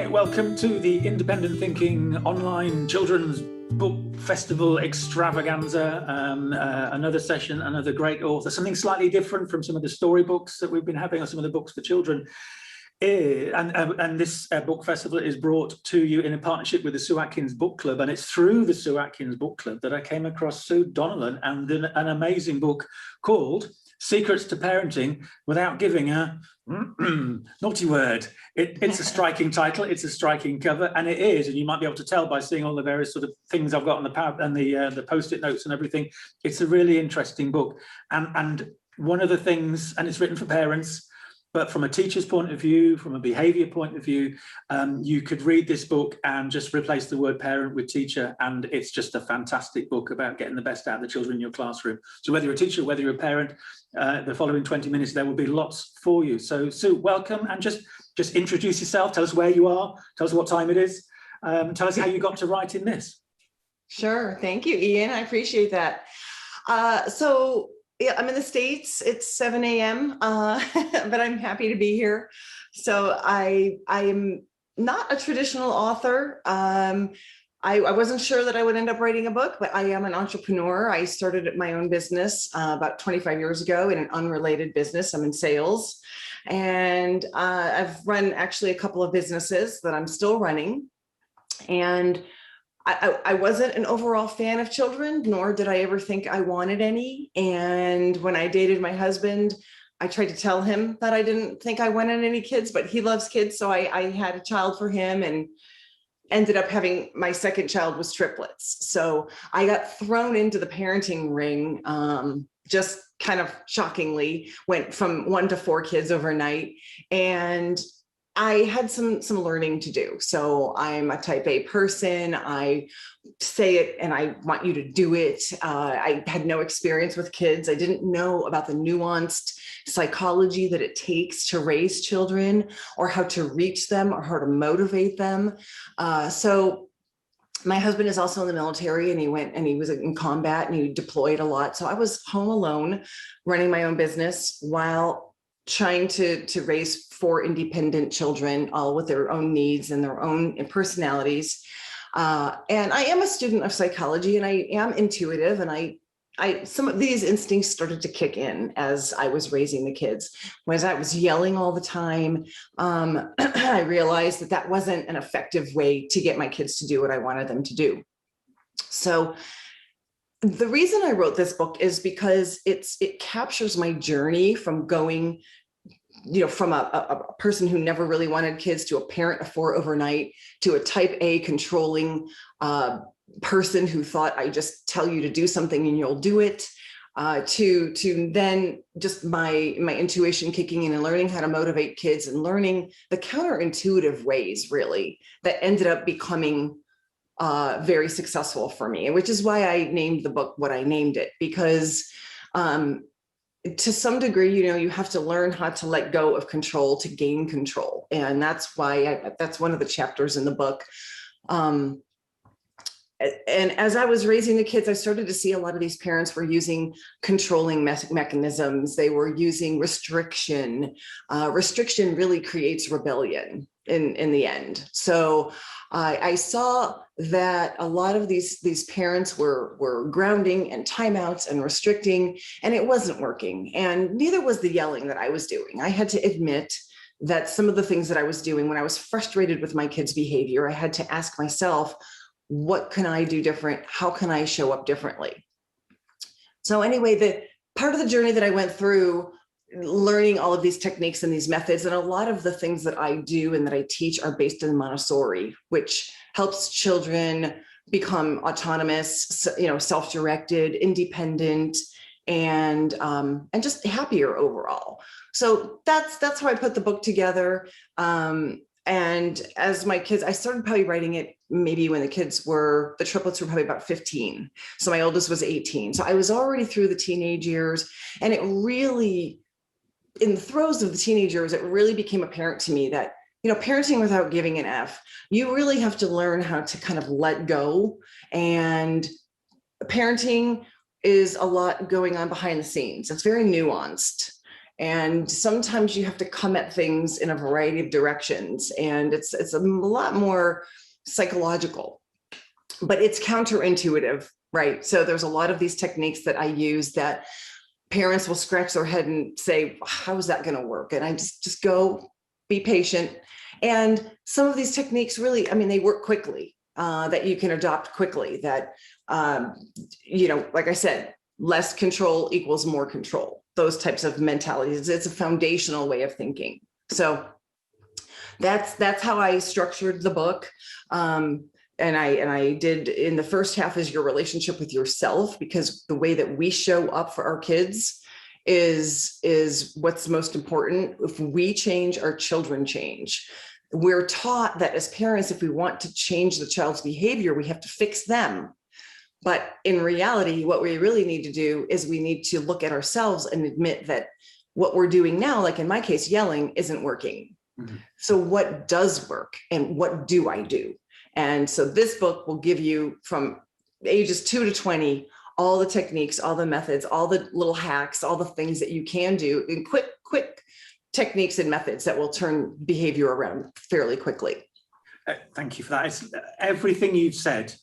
welcome to the Independent Thinking Online Children's Book Festival Extravaganza. Another session, another great author, something slightly different from some of the storybooks that we've been having, or some of the books for children. And this book festival is brought to you in a partnership with the Sue Atkins Book Club, and it's through the Sue Atkins Book Club that I came across Sue Donnellan and an amazing book called Secrets to Parenting Without Giving a Naughty Word. It's a striking title, it's a striking cover, and it is, and you might be able to tell by seeing all the various sort of things I've got on the pad and the post-it notes and everything. It's a really interesting book, and one of the things, and it's written for parents, but from a teacher's point of view, from a behavior point of view, you could read this book and just replace the word parent with teacher, and it's just a fantastic book about getting the best out of the children in your classroom. So whether you're a teacher, whether you're a parent, the following 20 minutes, there will be lots for you. So Sue, welcome, and just introduce yourself, tell us where you are, tell us what time it is, tell us how you got to writing this. Sure, thank you, Ian, I appreciate that. Yeah, I'm in the States, it's 7 a.m., but I'm happy to be here. So I am not a traditional author. I wasn't sure that I would end up writing a book, but I am an entrepreneur. I started my own business about 25 years ago in an unrelated business. I'm in sales, and I've run actually a couple of businesses that I'm still running. And I wasn't an overall fan of children, nor did I ever think I wanted any. And when I dated my husband, I tried to tell him that I didn't think I wanted any kids, but he loves kids. So I had a child for him and ended up having my second child was triplets. So I got thrown into the parenting ring, just kind of shockingly, went from 1 to 4 kids overnight. And I had some learning to do. So I'm a type A person. I say it and I want you to do it. I had no experience with kids. I didn't know about the nuanced psychology that it takes to raise children, or how to reach them, or how to motivate them. So my husband is also in the military, and he was in combat, and he deployed a lot. So I was home alone running my own business while trying to raise 4 independent children, all with their own needs and their own personalities. And I am a student of psychology, and I am intuitive, and some of these instincts started to kick in as I was raising the kids. As I was yelling all the time, I realized that wasn't an effective way to get my kids to do what I wanted them to do. So the reason I wrote this book is because it captures my journey from going, from a person who never really wanted kids, to a parent of 4 overnight, to a type A controlling person who thought I just tell you to do something and you'll do it, to then just my intuition kicking in and learning how to motivate kids, and learning the counterintuitive ways really that ended up becoming very successful for me, which is why I named the book what I named it, because to some degree, you have to learn how to let go of control to gain control. And that's why that's one of the chapters in the book. And as I was raising the kids, I started to see a lot of these parents were using controlling mechanisms. They were using restriction. Restriction really creates rebellion in the end. So I saw that a lot of these parents were grounding and timeouts and restricting, and it wasn't working. And neither was the yelling that I was doing. I had to admit that some of the things that I was doing when I was frustrated with my kids' behavior, I had to ask myself, what can I do different? How can I show up differently? So anyway, the part of the journey that I went through, learning all of these techniques and these methods, and a lot of the things that I do and that I teach are based in Montessori, which helps children become autonomous, self-directed, independent, and just happier overall. So that's how I put the book together. And as my kids, I started probably writing it maybe when the triplets were probably about 15. So my oldest was 18. So I was already through the teenage years, and it really, in the throes of the teenage years, it really became apparent to me that, parenting without giving an F, you really have to learn how to kind of let go. And parenting is a lot going on behind the scenes. It's very nuanced. And sometimes you have to come at things in a variety of directions. And it's a lot more psychological, but it's counterintuitive, right? So there's a lot of these techniques that I use that parents will scratch their head and say, how is that going to work? And I just go, be patient. And some of these techniques really, I mean, they work quickly, that you can adopt quickly, that, like I said, less control equals more control, those types of mentalities. It's a foundational way of thinking. So that's how I structured the book. And I did, in the first half, is your relationship with yourself, because the way that we show up for our kids is what's most important. If we change, our children change. We're taught that as parents, if we want to change the child's behavior, we have to fix them. But in reality, what we really need to do is we need to look at ourselves and admit that what we're doing now, like in my case, yelling, isn't working. Mm-hmm. So what does work and what do I do? And so this book will give you, from ages 2 to 20, all the techniques, all the methods, all the little hacks, all the things that you can do in quick techniques and methods that will turn behavior around fairly quickly. Thank you for that. It's everything you've said.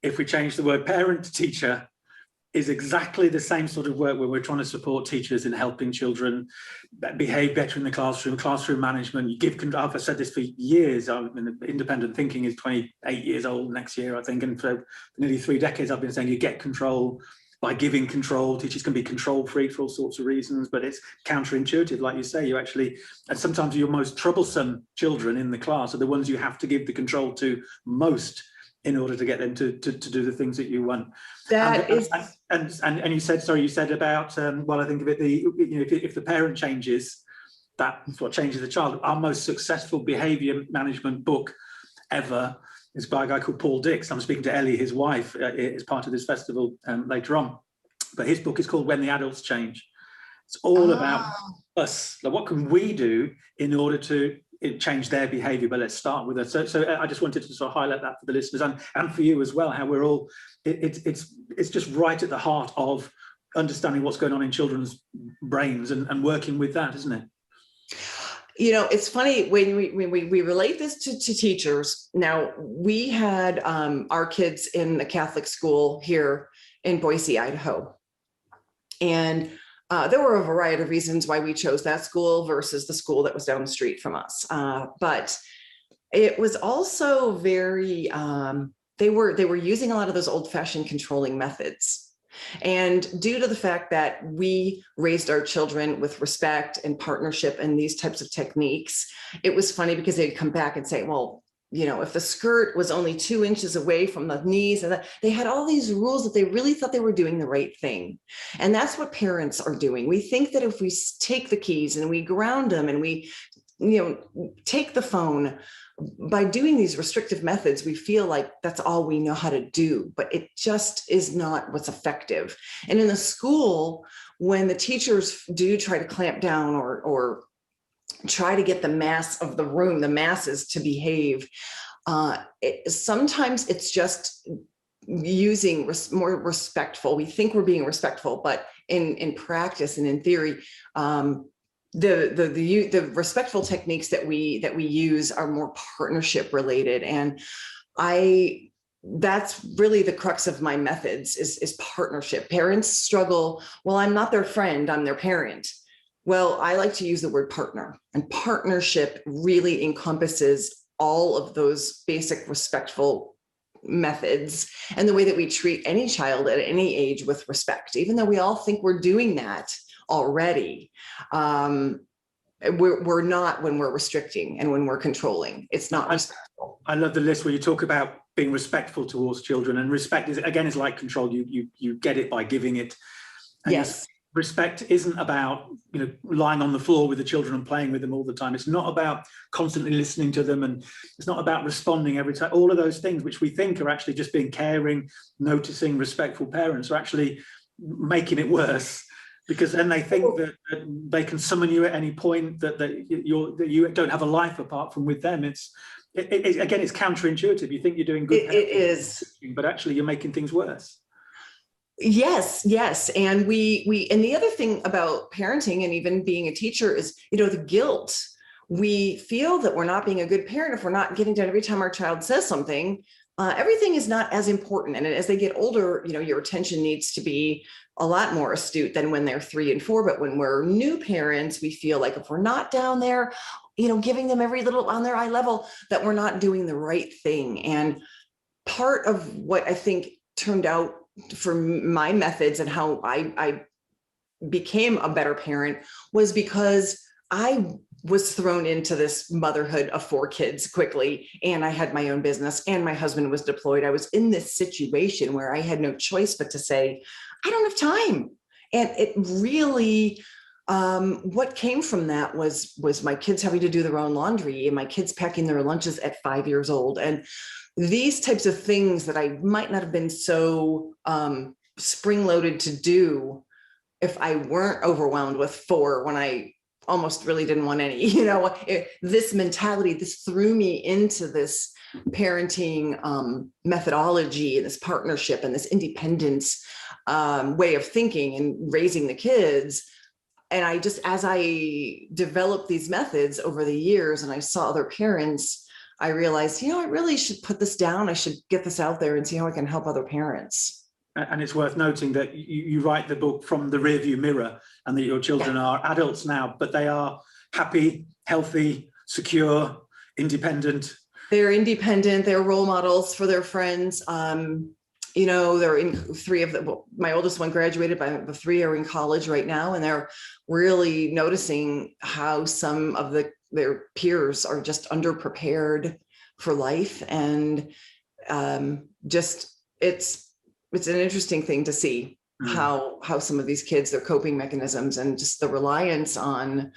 If we change the word parent to teacher, is exactly the same sort of work where we're trying to support teachers in helping children behave better in the classroom management. You give, I've said this for years. Independent thinking is 28 years old next year, I think. And for nearly 3 decades, I've been saying you get control by giving control. Teachers can be control freak for all sorts of reasons, but it's counterintuitive. Like you say, you actually, and sometimes your most troublesome children in the class are the ones you have to give the control to most, in order to get them to do the things that you want. And you said about, well, I think of it, if the parent changes, that's what changes the child. Our most successful behavior management book ever is by a guy called Paul Dix. I'm speaking to Ellie, his wife, as part of this festival later on. But his book is called When the Adults Change. It's all about us. Like, what can we do in order to change their behavior? But let's start with us. So I just wanted to sort of highlight that for the listeners and for you as well, how we're all, it's just right at the heart of understanding what's going on in children's brains and working with that, isn't it? It's funny when we relate this to teachers. Now, we had our kids in a Catholic school here in Boise, Idaho. And there were a variety of reasons why we chose that school versus the school that was down the street from us. But it was also very, they were using a lot of those old-fashioned controlling methods. And due to the fact that we raised our children with respect and partnership and these types of techniques, it was funny because they'd come back and say, well, if the skirt was only 2 inches away from the knees, and they had all these rules that they really thought they were doing the right thing. And that's what parents are doing. We think that if we take the keys and we ground them and we, take the phone, by doing these restrictive methods, we feel like that's all we know how to do, but it just is not what's effective. And in the school, when the teachers do try to clamp down or try to get the mass of the room, the masses to behave, sometimes it's just using more respectful. We think we're being respectful, but in practice and in theory, the respectful techniques that we use are more partnership related. And that's really the crux of my methods is partnership. Parents struggle, well, I'm not their friend, I'm their parent. Well, I like to use the word partner, and partnership really encompasses all of those basic respectful methods and the way that we treat any child at any age with respect, even though we all think we're doing that already. We're not when we're restricting and when we're controlling. It's not respectful. I love the list where you talk about being respectful towards children, and respect is like control. You get it by giving it. And yes. Respect isn't about lying on the floor with the children and playing with them all the time. It's not about constantly listening to them, and it's not about responding every time. All of those things which we think are actually just being caring, noticing, respectful parents are actually making it worse, because then they think that they can summon you at any point, that you don't have a life apart from with them. Again, it's counterintuitive. You think you're doing good. It is, but actually you're making things worse. Yes, yes. And and the other thing about parenting and even being a teacher is, the guilt. We feel that we're not being a good parent if we're not getting done every time our child says something. Everything is not as important. And as they get older, your attention needs to be a lot more astute than when they're 3 and 4. But when we're new parents, we feel like if we're not down there, giving them every little on their eye level, that we're not doing the right thing. And part of what I think turned out for my methods and how I became a better parent was because I was thrown into this motherhood of 4 kids quickly, and I had my own business and my husband was deployed. I was in this situation where I had no choice but to say, I don't have time. And it really, what came from that was my kids having to do their own laundry and my kids packing their lunches at 5 years old. And these types of things that I might not have been so spring-loaded to do if I weren't overwhelmed with 4 when I almost really didn't want any, this mentality, this threw me into this parenting methodology and this partnership and this independence way of thinking and raising the kids. And I just, as I developed these methods over the years and I saw other parents, I realized, I really should put this down. I should get this out there and see how I can help other parents. And it's worth noting that you write the book from the rearview mirror and that your children are adults now, but they are happy, healthy, secure, independent. They're independent. They're role models for their friends. They're in 3 of them. Well, my oldest one graduated, but the 3 are in college right now. And they're really noticing how some of their peers are just underprepared for life. And it's an interesting thing to see how some of these kids, their coping mechanisms and just the reliance on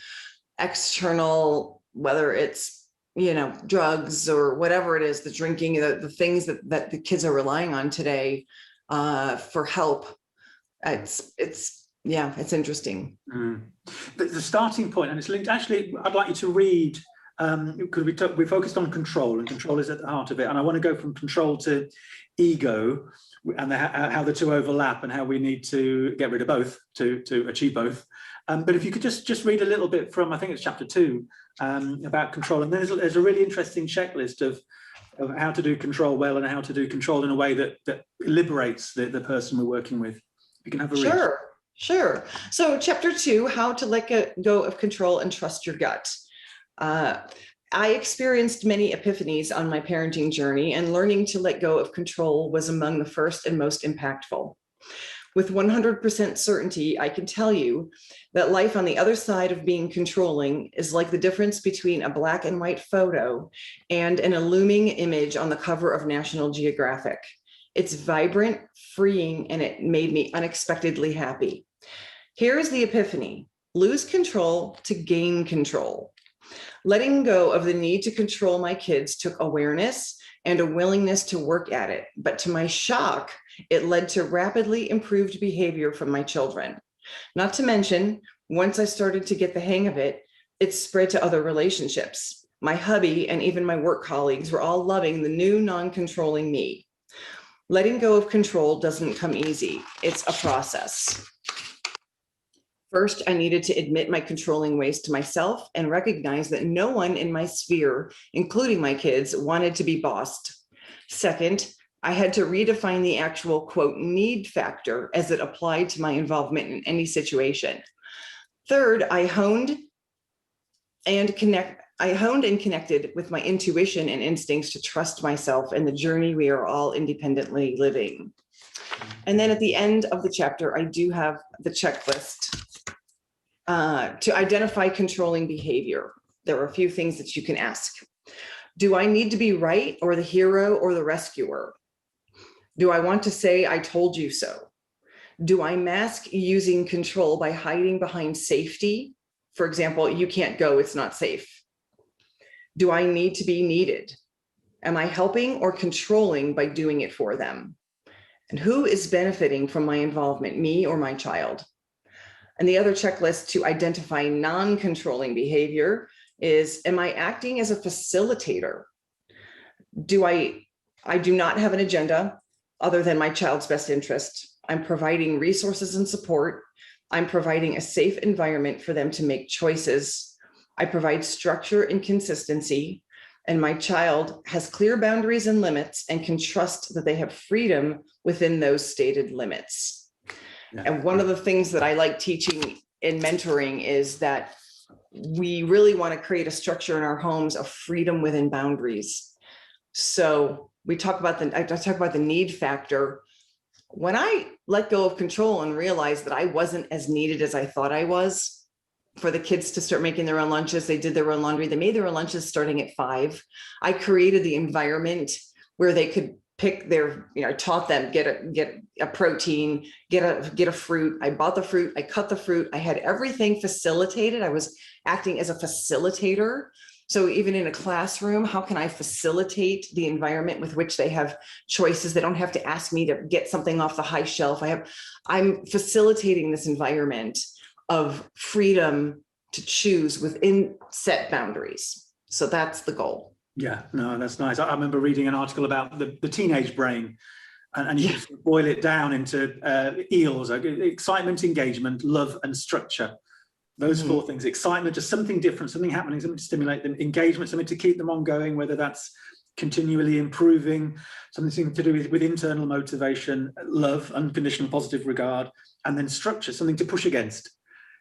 external, whether it's, drugs or whatever it is, the drinking, the things that the kids are relying on today for help. It's interesting. The starting point, and it's linked, actually, I'd like you to read, because we focused on control, and control is at the heart of it. And I want to go from control to ego, and how the 2 overlap and how we need to get rid of both to achieve both. But if you could just read a little bit from, I think it's chapter 2, about control. And there's a really interesting checklist of how to do control well and how to do control in a way that liberates the person we're working with. You can have a read. Sure. So chapter 2, how to let go of control and trust your gut. I experienced many epiphanies on my parenting journey, and learning to let go of control was among the first and most impactful. With 100% certainty, I can tell you that life on the other side of being controlling is like the difference between a black and white photo and an illuming image on the cover of National Geographic. It's vibrant, freeing, and it made me unexpectedly happy. Here is the epiphany: lose control to gain control. Letting go of the need to control my kids took awareness and a willingness to work at it. But to my shock, it led to rapidly improved behavior from my children. Not to mention, once I started to get the hang of it, it spread to other relationships. My hubby and even my work colleagues were all loving the new non-controlling me. Letting go of control doesn't come easy. It's a process. First, I needed to admit my controlling ways to myself and recognize that no one in my sphere, including my kids, wanted to be bossed. Second, I had to redefine the actual, quote, need factor as it applied to my involvement in any situation. Third, I honed and connected with my intuition and instincts to trust myself and the journey we are all independently living. And then at the end of the chapter, I do have the checklist to identify controlling behavior. There are a few things that you can ask. Do I need to be right, or the hero, or the rescuer? Do I want to say, I told you so? Do I mask using control by hiding behind safety? For example, you can't go, it's not safe. Do I need to be needed? Am I helping or controlling by doing it for them? And who is benefiting from my involvement, me or my child? And the other checklist to identify non-controlling behavior is, am I acting as a facilitator? I do not have an agenda other than my child's best interest. I'm providing resources and support. I'm providing a safe environment for them to make choices. I provide structure and consistency. And my child has clear boundaries and limits and can trust that they have freedom within those stated limits. Yeah. And one of the things that I like teaching in mentoring is that we really want to create a structure in our homes of freedom within boundaries. So I talk about the need factor. When I let go of control and realized that I wasn't as needed as I thought I was, for the kids to start making their own lunches, they did their own laundry, they made their own lunches starting at 5. I created the environment where they could pick their, I taught them, get a protein, get a fruit. I bought the fruit, I cut the fruit, I had everything facilitated. I was acting as a facilitator. So even in a classroom, how can I facilitate the environment with which they have choices? They don't have to ask me to get something off the high shelf. I'm facilitating this environment of freedom to choose within set boundaries. So that's the goal. Yeah, no, that's nice. I remember reading an article about the teenage brain, and you can boil it down into EELs: excitement, engagement, love, and structure. Those 4 things: excitement, just something different, something happening, something to stimulate them; engagement, something to keep them ongoing, whether that's continually improving, something to do with internal motivation; love, unconditional positive regard; and then structure, something to push against.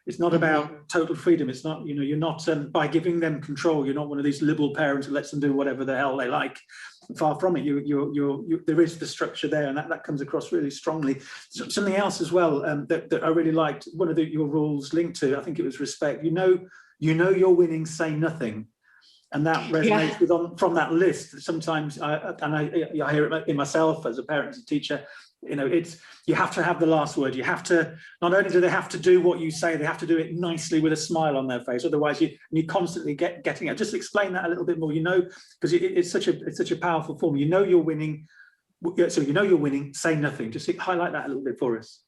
It's not about total freedom. It's not, you're not, by giving them control, you're not one of these liberal parents who lets them do whatever the hell they like. Far from it. There is the structure there, and that comes across really strongly. Something else as well that I really liked, one of your rules linked to, I think it was respect. You know you're winning, say nothing. And that resonates from that list. Sometimes, I hear it in myself as a parent, as a teacher. You have to have the last word. You have to, not only do they have to do what you say, they have to do it nicely with a smile on their face. Otherwise, you constantly getting it. Just explain that a little bit more. Because it's such a powerful form. You're winning. So you're winning. Say nothing. Just highlight that a little bit for us.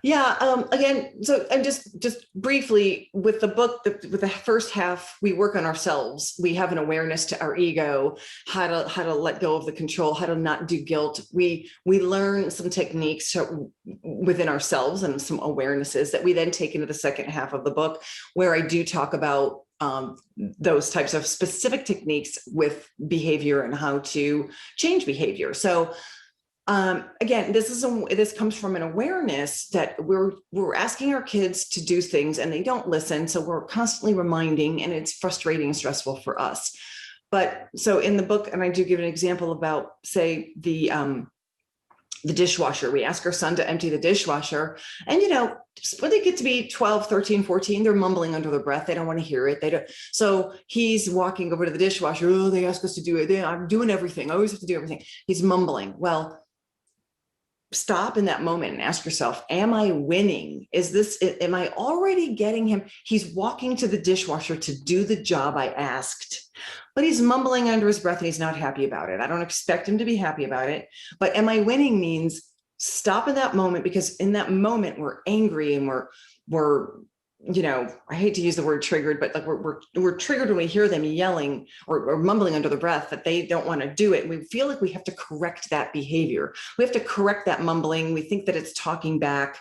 Yeah. Again, so I'm just briefly with the book, with the first half, we work on ourselves. We have an awareness to our ego, how to let go of the control, how to not do guilt. We learn some techniques within ourselves and some awarenesses that we then take into the second half of the book, where I do talk about those types of specific techniques with behavior and how to change behavior. So again, this comes from an awareness that we're asking our kids to do things and they don't listen. So we're constantly reminding, and it's frustrating and stressful for us. But so in the book, and I do give an example about, say, the dishwasher. We ask our son to empty the dishwasher, and when they get to be 12, 13, 14, they're mumbling under their breath. They don't want to hear it. So he's walking over to the dishwasher. Oh, they ask us to do it. I'm doing everything. I always have to do everything. He's mumbling. Well, stop in that moment and ask yourself, am I winning? Am I already getting him? He's walking to the dishwasher to do the job I asked, but he's mumbling under his breath and he's not happy about it. I don't expect him to be happy about it, but am I winning means stop in that moment, because in that moment we're angry and we're I hate to use the word triggered, but like we're triggered when we hear them yelling or mumbling under the breath that they don't want to do it. And we feel like we have to correct that behavior. We have to correct that mumbling. We think that it's talking back.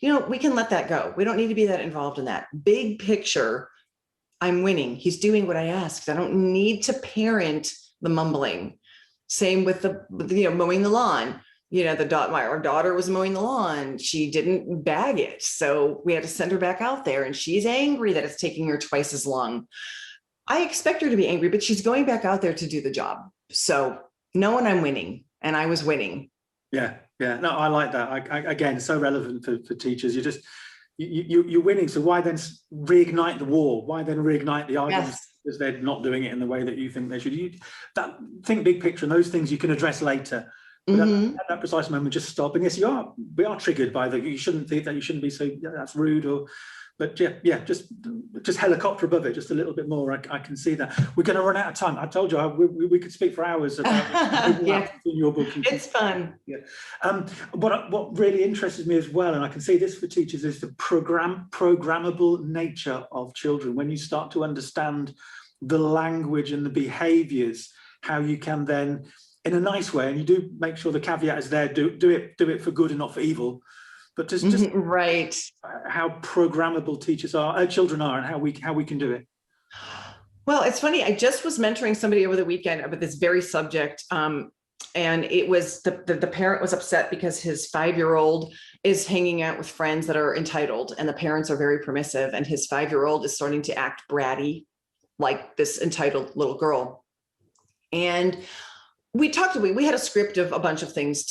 We can let that go. We don't need to be that involved in that. Big picture, I'm winning. He's doing what I asked. I don't need to parent the mumbling. Same with the mowing the lawn. Our daughter was mowing the lawn. She didn't bag it. So we had to send her back out there, and she's angry that it's taking her twice as long. I expect her to be angry, but she's going back out there to do the job. So knowing I'm winning, and I was winning. Yeah. No, I like that. Again, so relevant for teachers. You're winning. So why then reignite the war? Why then reignite the arguments? Yes. Because they're not doing it in the way that you think they should. Think big picture, and those things you can address later. But at that precise moment, just stop. And yes, we are triggered by you shouldn't think that, you shouldn't be so, that's rude, but just helicopter above it, just a little bit more. I can see that. We're going to run out of time. I told you we could speak for hours about in your book. It's fun. Yeah. What really interested me as well, and I can see this for teachers, is the programmable nature of children. When you start to understand the language and the behaviors, how you can then in a nice way, and you do make sure the caveat is there, do it for good and not for evil. But just right. how programmable children are, and how we can do it. Well, it's funny. I just was mentoring somebody over the weekend about this very subject. And it was the parent was upset because his 5-year-old is hanging out with friends that are entitled, and the parents are very permissive. And his 5-year-old is starting to act bratty, like this entitled little girl. And we had a script of a bunch of things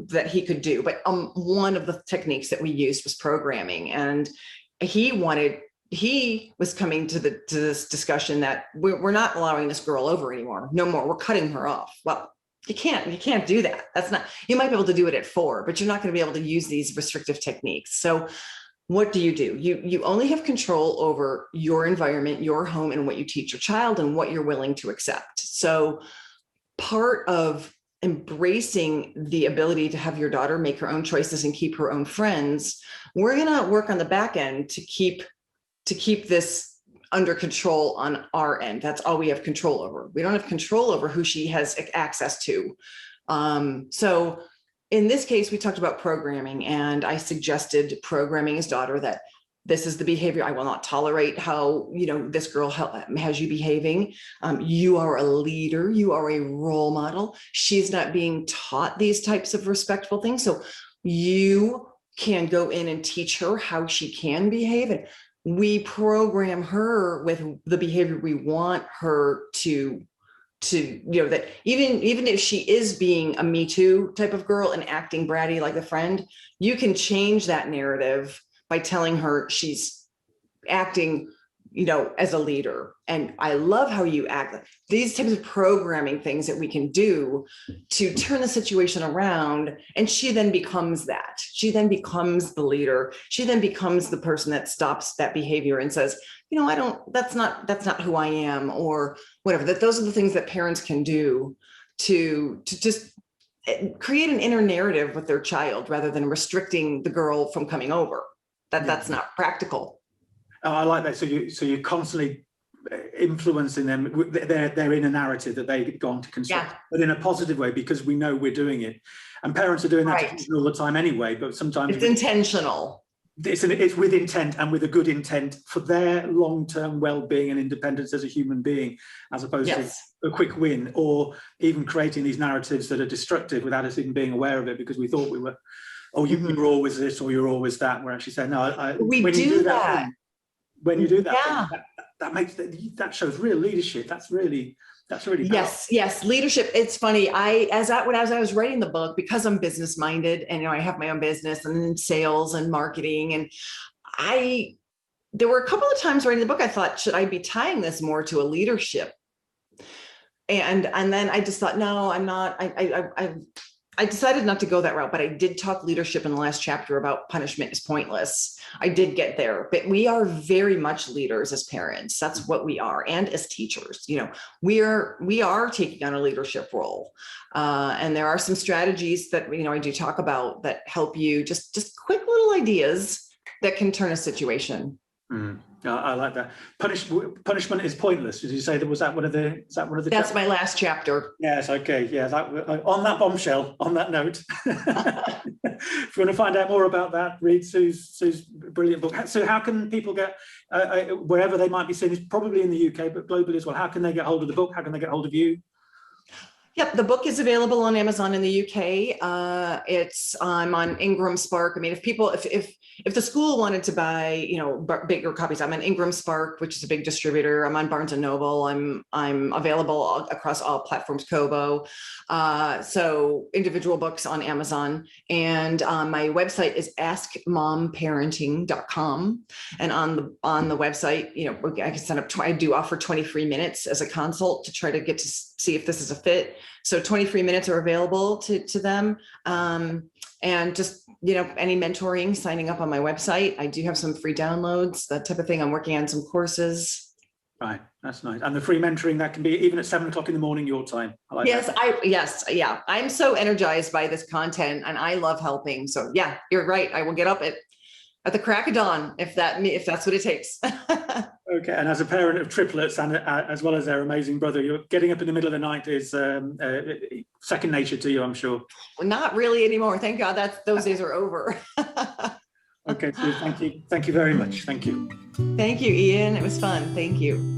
that he could do. But one of the techniques that we used was programming. And he was coming to this discussion that we're not allowing this girl over anymore. No more. We're cutting her off. Well, you can't do that. That's not, you might be able to do it at 4, but you're not going to be able to use these restrictive techniques. So what do? You only have control over your environment, your home, and what you teach your child and what you're willing to accept. So part of embracing the ability to have your daughter make her own choices and keep her own friends, we're going to work on the back end to keep this under control on our end. That's all we have control over. We don't have control over who she has access to. So in this case, we talked about programming, and I suggested programming his daughter that this is the behavior. I will not tolerate how, this girl has you behaving. You are a leader. You are a role model. She's not being taught these types of respectful things. So you can go in and teach her how she can behave. And we program her with the behavior we want her to that even if she is being a Me Too type of girl and acting bratty like a friend, you can change that narrative by telling her she's acting, as a leader. And I love how you act. These types of programming things that we can do to turn the situation around. And she then becomes that. She then becomes the leader. She then becomes the person that stops that behavior and says, that's not who I am, or whatever. Those are the things that parents can do to just create an inner narrative with their child rather than restricting the girl from coming over. That's not practical. Oh, I like that. So you're constantly influencing them. They're in a narrative that they've gone to construct, but in a positive way, because we know we're doing it. And parents are doing that to children all the time anyway, but sometimes it's intentional. It's with intent, and with a good intent for their long-term well-being and independence as a human being, as opposed to a quick win, or even creating these narratives that are destructive without us even being aware of it, because we thought we were, you're always this or you're always that. We're actually saying, no, when you do that, that shows real leadership. That's really powerful. Yes. Leadership. It's funny. As I was writing the book, because I'm business minded, and I have my own business and sales and marketing, and there were a couple of times writing the book, I thought, should I be tying this more to a leadership? And then I just thought, no, I'm not. I decided not to go that route, but I did talk leadership in the last chapter about punishment is pointless. I did get there, but we are very much leaders as parents. That's what we are. And as teachers, we are taking on a leadership role. And there are some strategies that, I do talk about that help you, just quick little ideas that can turn a situation. Mm. I like that. Punishment is pointless. Did you say that? Was that one of the? That's my last chapter. Yes. Okay. Yeah. On that bombshell. On that note, if you want to find out more about that, read Sue's brilliant book. So, how can people get wherever they might be seeing this? Probably in the UK, but globally as well. How can they get hold of the book? How can they get hold of you? Yep, the book is available on Amazon in the UK. I'm on Ingram Spark. I mean, if the school wanted to buy, bigger copies, I'm on Ingram Spark, which is a big distributor. I'm on Barnes and Noble. I'm available across all platforms, Kobo. So individual books on Amazon, and my website is askmomparenting.com. And on the website, I can sign up. I do offer 20 free minutes as a consult to try to get to see if this is a fit. So 20 free minutes are available to them. And just, any mentoring, signing up on my website. I do have some free downloads, that type of thing. I'm working on some courses. Right. That's nice. And the free mentoring, that can be even at 7 o'clock in the morning, your time. I like that. I'm so energized by this content, and I love helping. So yeah, you're right. I will get up at the crack of dawn if that's what it takes. Okay, and as a parent of triplets and as well as their amazing brother, you're getting up in the middle of the night is second nature to you, I'm sure. Well, not really anymore. Thank God those days are over. Okay, so thank you very much. Thank you. Thank you, Ian. It was fun. Thank you.